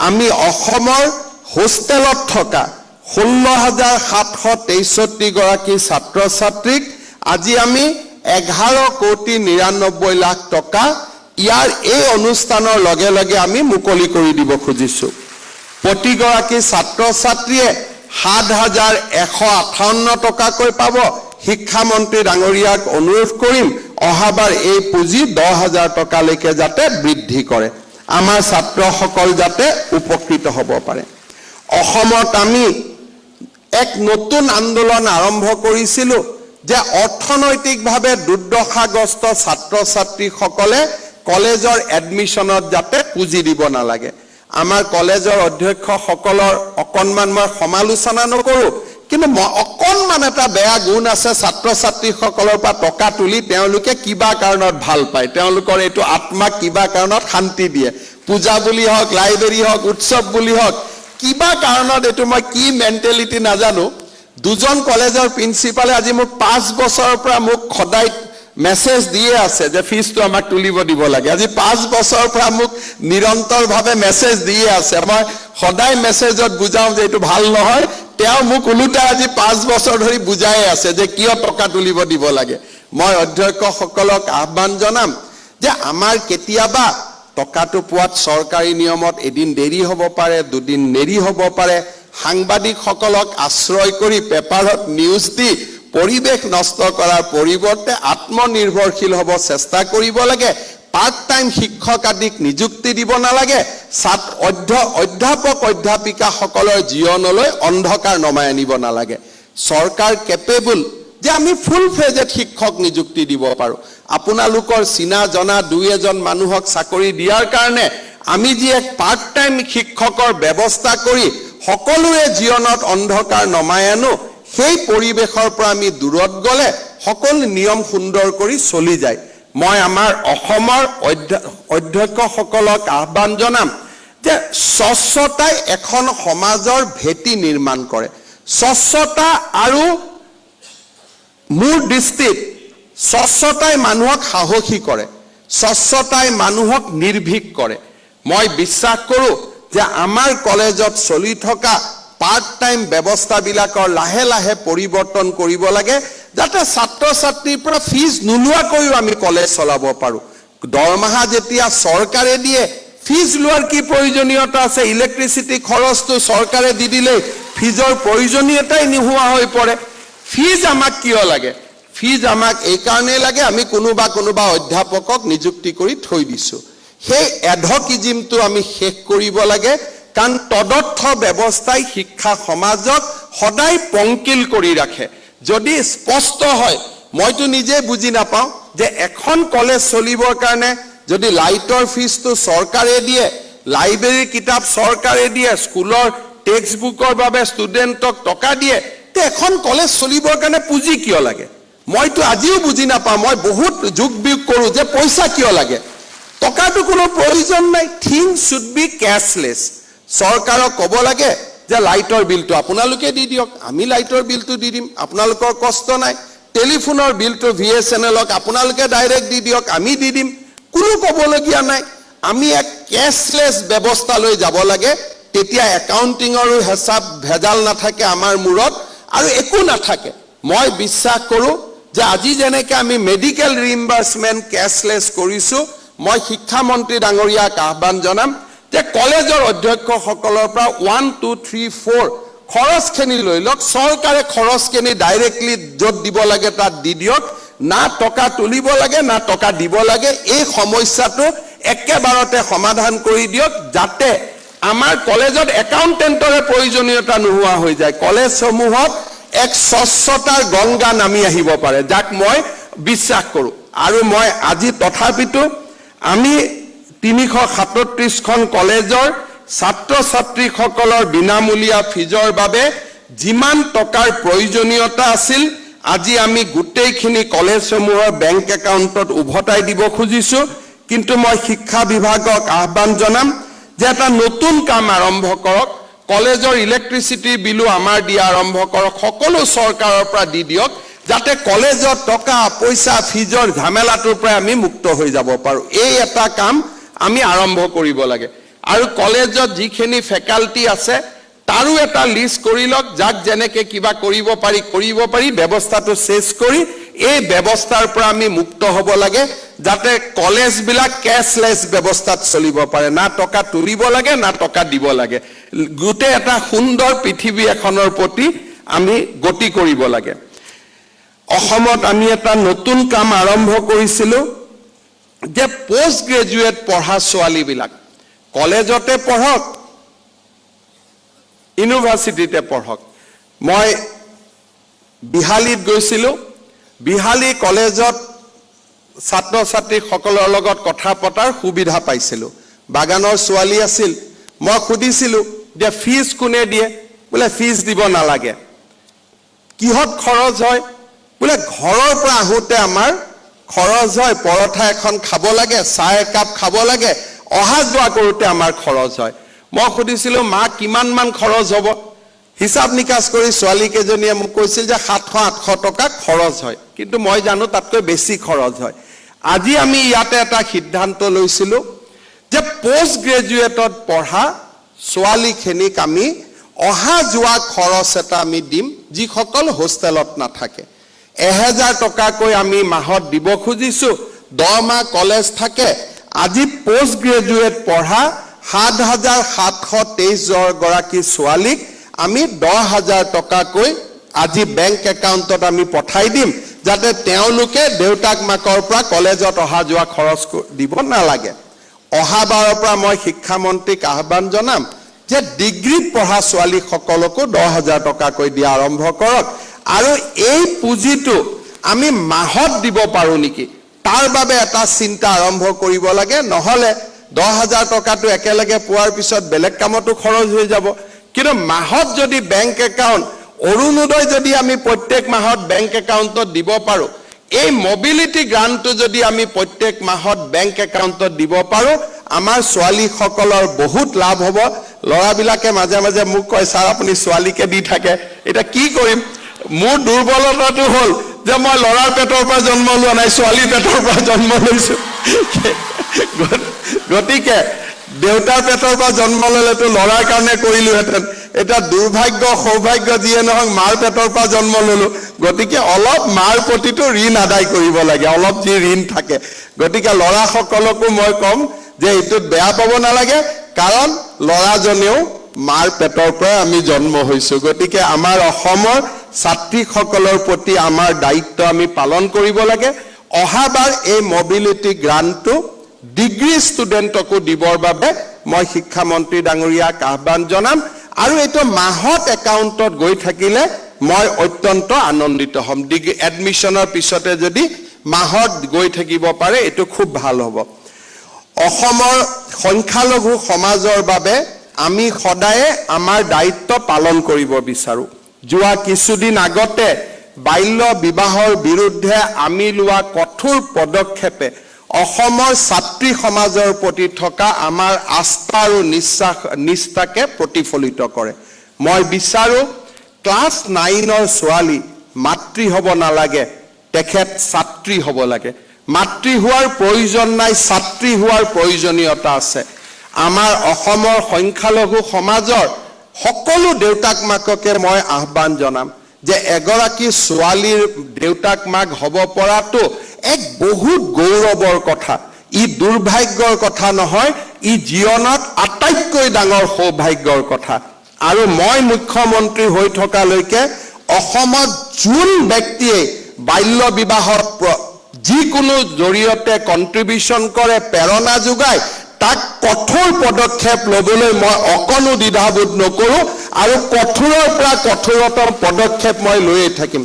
আমি অসমৰ হোষ্টেলত থকা 16,763 গৰাকী ছাত্ৰ ছাত্ৰীক আজি আমি 11,99 লাখ টকা ইয়াৰ এই অনুষ্ঠানৰ লগে লগে আমি মুকলি কৰি দিব খুজিছো। প্ৰতিগৰাকী ছাত্ৰ ছাত্ৰীয়ে 7,158 টকাকৈ পাব। শিক্ষামন্ত্ৰী ডাঙৰীয়াক অনুৰোধ কৰিম অহাবাৰ এই পুঁজি 10,000 টকালৈকে যাতে বৃদ্ধি কৰে, আমাৰ ছাত্ৰসকল যাতে উপকৃত হ'ব পাৰে। অসমত আমি এক নতুন আন্দোলন আৰম্ভ কৰিছিলোঁ যে অৰ্থনৈতিকভাৱে দুৰ্দশাগ্ৰস্ত ছাত্ৰ ছাত্ৰীসকলে কলেজৰ এডমিশ্যনত যাতে পুঁজি দিব নালাগে। আমাৰ কলেজৰ অধ্যক্ষসকলৰ অকণমান মই সমালোচনা নকৰোঁ, কিন্তু অকণমান এটা বেয়া গুণ আছে, ছাত্ৰ ছাত্ৰীসকলৰ পৰা টকা তুলি তেওঁলোকে কিবা কাৰণত ভাল পায়, তেওঁলোকৰ এইটো আত্মাক কিবা কাৰণত শান্তি দিয়ে। পূজা বুলি হওক, লাইব্ৰেৰী হওক, উৎসৱ বুলি হওক, কিবা কাৰণত এইটো মই কি মেণ্টেলিটি নাজানো। দুজন কলেজৰ প্ৰিন্সিপালে আজি মোক 5 বছৰৰ পৰা মোক সদায় মেছেজ দিয়ে আছে যে ফিজটো আমাক তুলিব দিব লাগে। আজি 5 বছৰৰ পৰা মোক নিৰন্তৰভাৱে মেছেজ দিয়ে আছে। মই সদায় মেছেজত বুজাওঁ যে এইটো ভাল নহয়, তেওঁ মোক ওলোটা আজি 5 বছৰ ধৰি বুজাই আছে যে কিয় টকা তুলিব দিব লাগে। মই অধ্যক্ষসকলক আহ্বান জনাম যে আমাৰ কেতিয়াবা টকাটো পোৱাত চৰকাৰী নিয়মত এদিন দেৰি হ'ব পাৰে, দুদিন দেৰি হ'ব পাৰে। সাংবাদিকসকলক আশ্ৰয় কৰি পেপাৰত নিউজ দি পৰিৱেশ নষ্ট কৰাৰ পৰিৱৰ্তে আত্মনিৰ্ভৰশীল হ'ব চেষ্টা কৰিব লাগে। পাৰ্ট টাইম শিক্ষক আদিক নিযুক্তি দিব নালাগে। অধ্যাপক অধ্যাপিকাসকলৰ জীৱনলৈ অন্ধকাৰ নমাই আনিব নালাগে। চৰকাৰ কেপেবল যে আমি ফুল ফ্লেজেড শিক্ষক নিযুক্তি দিব পাৰোঁ। আপোনালোকৰ চিনা জনা 2-এজন মানুহক চাকৰি দিয়াৰ কাৰণে আমি যি এক পাৰ্ট টাইম শিক্ষকৰ ব্যৱস্থা কৰি সকলোৰে জীৱনত অন্ধকাৰ নমাই আনো, সেই পৰিৱেশৰ পৰা আমি দূৰত গ'লে সকলো নিয়ম সুন্দৰ কৰি চলি যায়। মই আমাৰ অসমৰ অধ্যক্ষসকলক আহ্বান জনাম যে স্বচ্ছতাই এখন সমাজৰ ভেটি নিৰ্মাণ কৰে। স্বচ্ছতা আৰু মোৰ দৃষ্টিত স্বচ্ছতাই মানুহক সাহসী কৰে, স্বচ্ছতাই মানুহক নিৰ্ভীক কৰে। মই বিশ্বাস কৰোঁ যে আমাৰ কলেজত চলি থকা পাৰ্ট টাইম ব্যৱস্থাবিলাকৰ লাহে লাহে পৰিৱৰ্তন কৰিব লাগে, যাতে ছাত্ৰ ছাত্ৰীৰ পৰা ফিজ নোলোৱাকৈও আমি কলেজ চলাব পাৰোঁ। দৰমহা যেতিয়া চৰকাৰে দিয়ে, ফিজ লোৱাৰ কি প্ৰয়োজনীয়তা আছে? ইলেক্ট্ৰিচিটি খৰচটো চৰকাৰে দি দিলেই ফিজৰ প্ৰয়োজনীয়তাই নোহোৱা হৈ পৰে। ফিজ আমাক কিয় লাগে? ফিজ আমাক এইকাৰণেই লাগে, আমি কোনোবা অধ্যাপকক নিযুক্তি কৰি থৈ দিছোঁ। সেই এডহকিজিমটো আমি শেষ কৰিব লাগে, কাৰণ তদৰ্থ ব্যৱস্থাই শিক্ষা সমাজক সদায় পংকিল কৰি ৰাখে। যদি স্পষ্ট হয়, মইতো নিজে বুজি নাপাওঁ যে এখন কলেজ চলিবৰ কাৰণে যদি লাইটৰ ফিজটো চৰকাৰে দিয়ে, লাইব্ৰেৰীৰ কিতাপ চৰকাৰে দিয়ে, স্কুলৰ টেক্সট বুকৰ বাবে ষ্টুডেণ্টক টকা দিয়ে, তে এখন কলেজ চলিবৰ কাৰণে পুঁজি কিয় লাগে? মইতো আজিও বুজি নাপাওঁ। মই বহুত যোগ বিয়োগ কৰোঁ যে পইচা কিয় লাগে? টকাটো কোনো প্ৰয়োজন নাই। Things should be cashless. চৰকাৰক ক'ব লাগে যে লাইটৰ বিলটো আপোনালোকে দি দিয়ক, আমি লাইটৰ বিলটো দি দিম, আপোনালোকৰ কষ্ট নাই। টেলিফোনৰ বিলটো VSNLক আপোনালোকে ডাইৰেক্ট দি দিয়ক, আমি দি দিম, কোনো ক'বলগীয়া নাই। আমি এক কেছলেছ ব্যৱস্থালৈ যাব লাগে, তেতিয়া একাউণ্টিঙৰো হেঁচা ভেজাল নাথাকে আমাৰ মূৰত আৰু একো নাথাকে। মই বিশ্বাস কৰোঁ যে আজি যেনেকৈ আমি মেডিকেল ৰিইম্বাৰ্চমেণ্ট কেছলেছ কৰিছোঁ, মই শিক্ষামন্ত্ৰী ডাঙৰীয়াক আহ্বান জনাম যে কলেজৰ অধ্যক্ষসকলৰ পৰা 1, 2, 3, 4 খৰচখিনি লৈ লওক। চৰকাৰে খৰচখিনি ডাইৰেক্টলি য'ত দিব লাগে তাত দি দিয়ক। না টকা তুলিব লাগে, না টকা দিব লাগে। এই সমস্যাটো একেবাৰতে সমাধান কৰি দিয়ক, যাতে আমাৰ কলেজত একাউণ্টেণ্টৰে প্ৰয়োজনীয়তা নোহোৱা হৈ যায়। কলেজসমূহত এক স্বচ্ছতাৰ গংগা নামি আহিব পাৰে, যাক মই বিশ্বাস কৰোঁ। আৰু মই আজি তথাপিতো আমি 337খন কলেজৰ ছাত্ৰ ছাত্ৰীসকলৰ বিনামূলীয়া ফিজৰ বাবে যিমান টকাৰ প্ৰয়োজনীয়তা আছিল, আজি আমি গোটেইখিনি কলেজসমূহৰ বেংক একাউণ্টত উভতাই দিব খুজিছোঁ। কিন্তু মই শিক্ষা বিভাগক আহ্বান জনাম যে এটা নতুন কাম আৰম্ভ কৰক। কলেজৰ ইলেক্ট্ৰিচিটিৰ বিলো আমাৰ দিয়া আৰম্ভ কৰক, সকলো চৰকাৰৰ পৰা দি দিয়ক, যাতে কলেজত টকা পইচা ফিজৰ ঝামেলাটোৰ পৰা আমি মুক্ত হৈ যাব পাৰোঁ। এই এটা কাম আমি আৰম্ভ কৰিব লাগে। আৰু কলেজত যিখিনি ফেকাল্টি আছে তাৰো এটা লিষ্ট কৰি লওক, যাক যেনেকে কিবা কৰিব পাৰি ব্যৱস্থাটো চেছ কৰি এই ব্যৱস্থাৰ পৰা আমি মুক্ত হ'ব লাগে, যাতে কলেজবিলাক কেছলেছ ব্যৱস্থাত চলিব পাৰে, না টকা তুলিব লাগে না টকা দিব লাগে, গোটেই এটা সুন্দৰ পৃথিৱী এখনৰ প্ৰতি আমি গতি কৰিব লাগে। অসমত আমি এটা নতুন কাম আৰম্ভ কৰিছিলোঁ যে পোষ্ট গ্ৰেজুৱেট পঢ়া ছোৱালীবিলাক কলেজতে পঢ়ক, ইউনিভাৰ্চিটিতে পঢ়ক। মই বিহালীত গৈছিলোঁ, বিহালী কলেজত ছাত্ৰ ছাত্ৰীসকলৰ লগত কথা পতাৰ সুবিধা পাইছিলোঁ। বাগানৰ ছোৱালী আছিল, মই সুধিছিলোঁ যে ফিজ কোনে দিয়ে? বোলে ফিজ দিব নালাগে। কিহত খৰচ হয়? বোলে ঘৰৰ পৰা আহোঁতে আমাৰ খৰচ হয়, পৰঠা এখন খাব লাগে, চাহ একাপ খাব লাগে, অহা যোৱা কৰোঁতে আমাৰ খৰচ হয়। মই সুধিছিলোঁ মা কিমান মান খৰচ হ'ব? হিচাপ নিকাচ কৰি ছোৱালীকেইজনীয়ে মোক কৈছিল যে 700-800 টকা খৰচ হয়, কিন্তু মই জানো তাতকৈ বেছি খৰচ হয়। আজি আমি ইয়াতে এটা সিদ্ধান্ত লৈছিলোঁ যে পোষ্ট গ্ৰেজুৱেটত পঢ়া ছোৱালীখিনিক আমি অহা যোৱা খৰচ এটা আমি দিম, যিসকল হোষ্টেলত নাথাকে। 1000 টকাকৈ আমি মাহত দিব খুজিছোঁ, 10 মাহ কলেজ থাকে। আজি পোষ্ট গ্ৰেজুৱেট পঢ়া 7,723 গৰাকী ছোৱালীক আমি 10,000 টকাকৈ আজি বেংক একাউণ্টত আমি পঠাই দিম, যাতে তেওঁলোকে দেউতাক মাকৰ পৰা কলেজত অহা যোৱা খৰচ দিব নালাগে। অহাবাৰৰ পৰা মই শিক্ষামন্ত্ৰীক আহ্বান জনাম যে ডিগ্ৰীত পঢ়া ছোৱালীসকলকো 10,000 টকাকৈ দিয়া আৰম্ভ কৰক, আৰু এই পুঁজিটো আমি মাহত দিব পাৰোঁ নেকি তাৰ বাবে এটা চিন্তা আৰম্ভ কৰিব লাগে। নহ'লে 10,000 টকাটো একেলগে পোৱাৰ পিছত বেলেগ কামতো খৰচ হৈ যাব। কিন্তু মাহত যদি বেংক একাউণ্ট অৰুণোদয় যদি আমি প্ৰত্যেক মাহত বেংক একাউণ্টত দিব পাৰোঁ, এই মবিলিটি গ্ৰাণ্টটো যদি আমি প্ৰত্যেক মাহত বেংক একাউণ্টত দিব পাৰোঁ, আমাৰ ছোৱালীসকলৰ বহুত লাভ হ'ব। ল'ৰাবিলাকে মাজে মাজে মোক কয় ছাৰ আপুনি ছোৱালীকে দি থাকে, এতিয়া কি কৰিম? মোৰ দুৰ্বলতাটো হ'ল যে মই ল'ৰাৰ পেটৰ পৰা জন্ম লোৱা নাই, ছোৱালীৰ পেটৰ পৰা জন্ম লৈছোঁ। গতিকে দেউতাৰ পেটৰ পৰা জন্ম ল'লেতো ল'ৰাৰ কাৰণে কৰিলোহেঁতেন, এটা দুৰ্ভাগ্য সৌভাগ্য যিয়ে নহওক মাৰ পেটৰ পৰা জন্ম ল'লোঁ। গতিকে অলপ মাৰ প্ৰতিটো ঋণ আদায় কৰিব লাগে, অলপ যি ঋণ থাকে। গতিকে ল'ৰাসকলকো মই ক'ম যে এইটোত বেয়া পাব নালাগে, কাৰণ ল'ৰাজনেও মাৰ পেটৰ পৰা আমি জন্ম হৈছোঁ। গতিকে আমাৰ অসমৰ ছাত্ৰীসকলৰ প্ৰতি আমাৰ দায়িত্ব আমি পালন কৰিব লাগে। অহাবাৰ এই মবিলিটি গ্ৰাণ্টটো ডিগ্ৰী ষ্টুডেণ্টকো দিবৰ বাবে মই শিক্ষামন্ত্ৰী ডাঙৰীয়াক আহ্বান জনাম, আৰু এইটো মাহত একাউণ্টত গৈ থাকিলে মই অত্যন্ত আনন্দিত হ'ম। ডিগ্ৰী এডমিশ্যনৰ পিছতে যদি মাহত গৈ থাকিব পাৰে এইটো খুব ভাল হ'ব। অসমৰ সংখ্যালঘু সমাজৰ বাবে আমি সদায়ে আমাৰ দায়িত্ব পালন কৰিব বিচাৰোঁ। যোৱা কিছুদিন আগতে বাল্য বিবাহৰ বিৰুদ্ধে আমি লোৱা কঠোৰ পদক্ষেপে অসমৰ ছাত্ৰী সমাজৰ প্ৰতি থকা আমাৰ আস্থা আৰু নিষ্ঠাকে প্ৰতিফলিত কৰে। মই বিচাৰোঁ ক্লাছ 9ৰ ছোৱালী মাতৃ হ'ব নালাগে, তেখেত ছাত্ৰী হ'ব লাগে। মাতৃ হোৱাৰ প্ৰয়োজন নাই, ছাত্ৰী হোৱাৰ প্ৰয়োজনীয়তা আছে। আমাৰ অসমৰ সংখ্যালঘু সমাজৰ সকলো দেউতাক মাককে মই আহ্বান জনাম যে এগৰাকী ছোৱালীৰ দেউতাক মাক হ'ব পৰাটো এক বহুত গৌৰৱৰ কথা। ই দুৰ্ভাগ্যৰ কথা নহয়, ই জীৱনত আটাইতকৈ ডাঙৰ সৌভাগ্যৰ কথা। আৰু মই মুখ্যমন্ত্ৰী হৈ থকালৈকে অসমত যোন ব্যক্তিয়ে বাল্য বিবাহত যিকোনো জৰিয়তে কণ্ট্ৰিবিউশ্যন কৰে, প্ৰেৰণা যোগায়, তাক কঠোৰ পদক্ষেপ ল'বলৈ মই অকণো দ্বিধাবোধ নকৰোঁ, আৰু কঠোৰৰ পৰা কঠোৰতম পদক্ষেপ মই লৈয়ে থাকিম।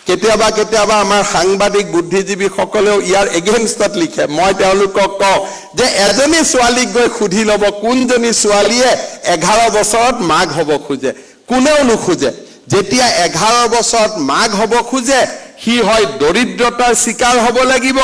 কেতিয়াবা কেতিয়াবা আমাৰ সাংবাদিক বুদ্ধিজীৱীসকলেও ইয়াৰ এগেইনষ্টত লিখে। মই তেওঁলোকক কওঁ যে এজনী ছোৱালীক গৈ সুধি ল'ব কোনজনী ছোৱালীয়ে 11 বছৰত মাক হ'ব খোজে। কোনেও নোখোজে। যেতিয়া 11 বছৰত মাক হ'ব খোজে, সি হয় দৰিদ্ৰতাৰ চিকাৰ হ'ব লাগিব,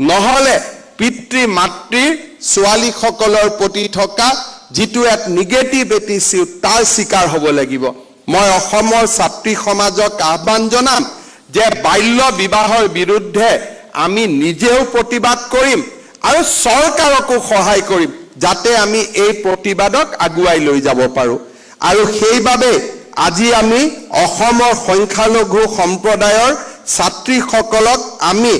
নহ'লে পিতৃ মাতৃৰ ছোৱালীসকলৰ প্ৰতি থকা যিটো এক নিগেটিভ এটিচিউড তাৰ চিকাৰ হ'ব লাগিব। মই অসমৰ ছাত্ৰী সমাজক আহ্বান জনাম যে বাল্য বিবাহৰ বিৰুদ্ধে আমি নিজেও প্ৰতিবাদ কৰিম আৰু চৰকাৰকো সহায় কৰিম, যাতে আমি এই প্ৰতিবাদক আগুৱাই লৈ যাব পাৰোঁ আৰু সেইবাবে আজি আমি অসমৰ সংখ্যালঘু সম্প্ৰদায়ৰ ছাত্ৰীসকলক আমি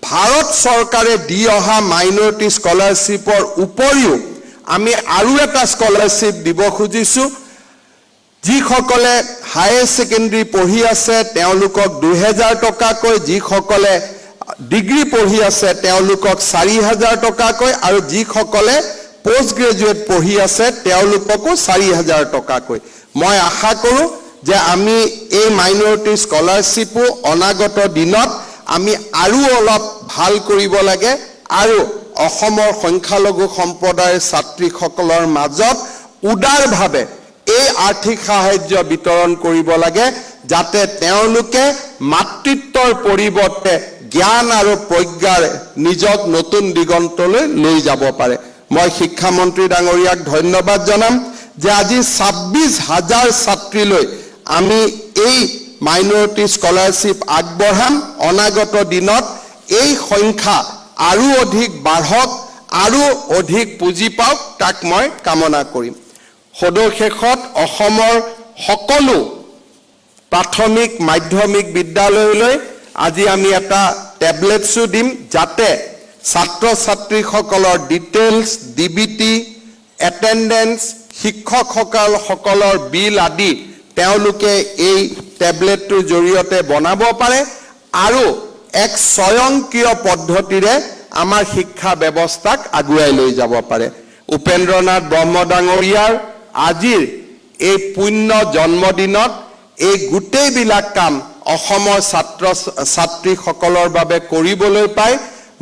ভাৰত চৰকাৰে দি অহা মাইনৰিটি স্কলাৰশ্বিপৰ উপৰিও আমি আৰু এটা স্কলাৰশ্বিপ দিব খুজিছোঁ যিসকলে হায়াৰ ছেকেণ্ডাৰী পঢ়ি আছে তেওঁলোকক 2000 টকাকৈ যিসকলে ডিগ্ৰী পঢ়ি আছে তেওঁলোকক 4000 টকাকৈ আৰু যিসকলে পোষ্ট গ্ৰেজুৱেট পঢ়ি আছে তেওঁলোককো 4000 টকাকৈ মই আশা কৰোঁ যে আমি এই মাইনৰিটি স্কলাৰশ্বিপো অনাগত দিনত আমি আৰু অলপ ভাল কৰিব লাগে আৰু অসমৰ সংখ্যালঘু সম্প্ৰদায়ৰ ছাত্ৰীসকলৰ মাজত উদাৰভাৱে এই আৰ্থিক সাহায্য বিতৰণ কৰিব লাগে যাতে তেওঁলোকে মাতৃত্বৰ পৰিৱৰ্তে জ্ঞান আৰু প্ৰজ্ঞাৰ নিজক নতুন দিগন্তলৈ লৈ যাব পাৰে মই শিক্ষামন্ত্ৰী ডাঙৰীয়াক ধন্যবাদ জনাম যে আজি 26000 ছাত্ৰীলৈ আমি এই মাইনৰিটি স্কলাৰশ্বিপ আগবঢ়াম অনাগত দিনত এই সংখ্যা আৰু অধিক বাঢ়ক আৰু অধিক পুঁজি পাওক তাক মই কামনা কৰিম সদশেষত অসমৰ সকলো প্ৰাথমিক মাধ্যমিক বিদ্যালয়লৈ আজি আমি এটা টেবলেটছো দিম যাতে ছাত্ৰ ছাত্ৰীসকলৰ ডিটেইলছ ডিবিটি এটেন্ডেন্স শিক্ষকসকলৰ বিল আদি তেওঁলোকে এই টেবলেটটোৰ জৰিয়তে বনাব পাৰে আৰু এক স্বয়ংক্ৰিয় পদ্ধতিৰে আমাৰ শিক্ষা ব্যৱস্থাক আগুৱাই লৈ যাব পাৰে উপেন্দ্ৰনাথ ব্ৰহ্ম ডাঙৰীয়াৰ আজিৰ এই পুণ্য জন্মদিনত এই গোটেইবিলাক কাম অসমৰ ছাত্ৰ ছাত্ৰীসকলৰ বাবে কৰিবলৈ পাই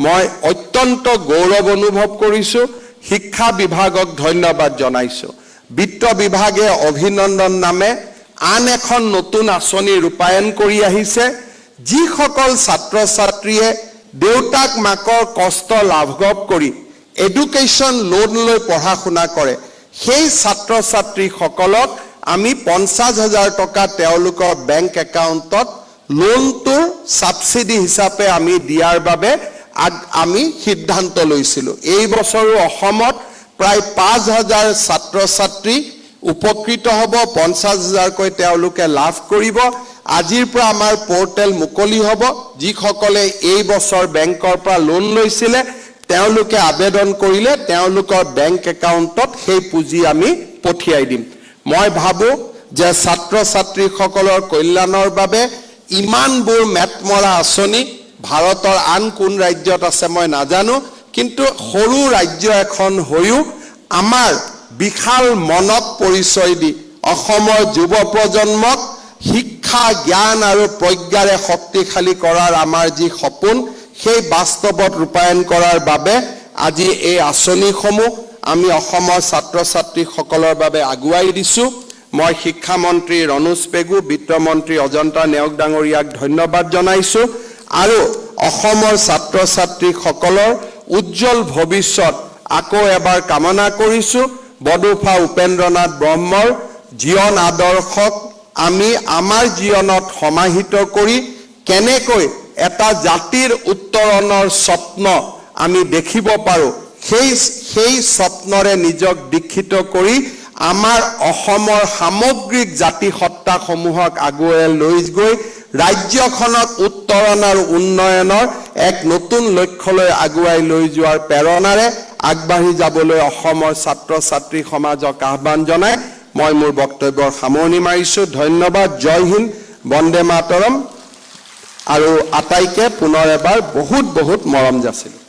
মই অত্যন্ত গৌৰৱ অনুভৱ কৰিছোঁ শিক্ষা বিভাগক ধন্যবাদ জনাইছোঁ বিত্ত বিভাগে অভিনন্দন নামে আন এখন নতুন আঁচনি ৰূপায়ণ কৰি আহিছে যিসকল ছাত্ৰ ছাত্ৰীয়ে দেউতাক মাকৰ কষ্ট লাঘৱ কৰি এডুকেশ্যন লোন লৈ পঢ়া শুনা কৰে সেই ছাত্ৰ ছাত্ৰীসকলক আমি 50000 টকা তেওঁলোকৰ বেংক একাউণ্টত লোনটোৰ সাবসিডি হিচাপে আমি দিয়াৰ বাবে আমি সিদ্ধান্ত লৈছিলোঁ এই বছৰো অসমত প্ৰায় 5000 ছাত্ৰ ছাত্ৰী উপকৃত হ'ব 50000 কৈ তেওঁলোকে লাভ কৰিব আজিৰ পৰা আমাৰ পোৰ্টেল মুকলি হ'ব যিসকলে এই বছৰ বেংকৰ পৰা লোন লৈছিলে তেওঁলোকে আবেদন কৰিলে তেওঁলোকৰ বেংক একাউণ্টত সেই পুঁজি আমি পঠিয়াই দিম মই ভাবো যে ছাত্ৰ ছাত্ৰীসকলৰ কল্যাণৰ বাবে ইমানবোৰ মেটমৰা আঁচনি ভাৰতৰ আন কোন ৰাজ্যত আছে মই নাজানো কিন্তু সৰু ৰাজ্য এখন হৈও আমাৰ বিশাল মনত পৰিচয় দি অসমৰ যুৱ প্ৰজন্মক শিক্ষা জ্ঞান আৰু প্ৰজ্ঞাৰে শক্তিশালী কৰাৰ আমাৰ যি সপোন সেই বাস্তৱত ৰূপায়ণ কৰাৰ বাবে আজি এই আঁচনিসমূহ আমি অসমৰ ছাত্ৰ ছাত্ৰীসকলৰ বাবে আগুৱাই দিছোঁ মই শিক্ষামন্ত্ৰী ৰণোজ পেগু বিত্তমন্ত্ৰী অজন্তা নেওগ ডাঙৰীয়াক ধন্যবাদ জনাইছোঁ আৰু অসমৰ ছাত্ৰ ছাত্ৰীসকলৰ উজ্জ্বল ভৱিষ্যত আকৌ এবাৰ কামনা কৰিছোঁ বডোফা উপেন্দ্ৰনাথ ব্ৰহ্মৰ জীৱন আদৰ্শক আমি আমাৰ জীৱনত সমাহিত কৰি কেনেকৈ এটা জাতিৰ উত্তৰণৰ স্বপ্ন আমি দেখিব পাৰোঁ সেই স্বপ্নৰে নিজক দীক্ষিত কৰি আমাৰ অসমৰ সামগ্ৰিক জাতি সত্তাসমূহক আগুৱাই লৈ গৈ ৰাজ্যখনক উত্তৰণ আৰু উন্নয়নৰ এক নতুন লক্ষ্যলৈ আগুৱাই লৈ যোৱাৰ প্ৰেৰণাৰে আগবাঢ়ি যাবলৈ অসমৰ ছাত্ৰ ছাত্ৰী সমাজক আহ্বান জনাই মই মোৰ বক্তব্যৰ সামৰণি মাৰিছোঁ ধন্যবাদ জয় হিন্দ বন্দে মাতৰম আৰু আটাইকে পুনৰ এবাৰ বহুত বহুত মৰম যাচিলোঁ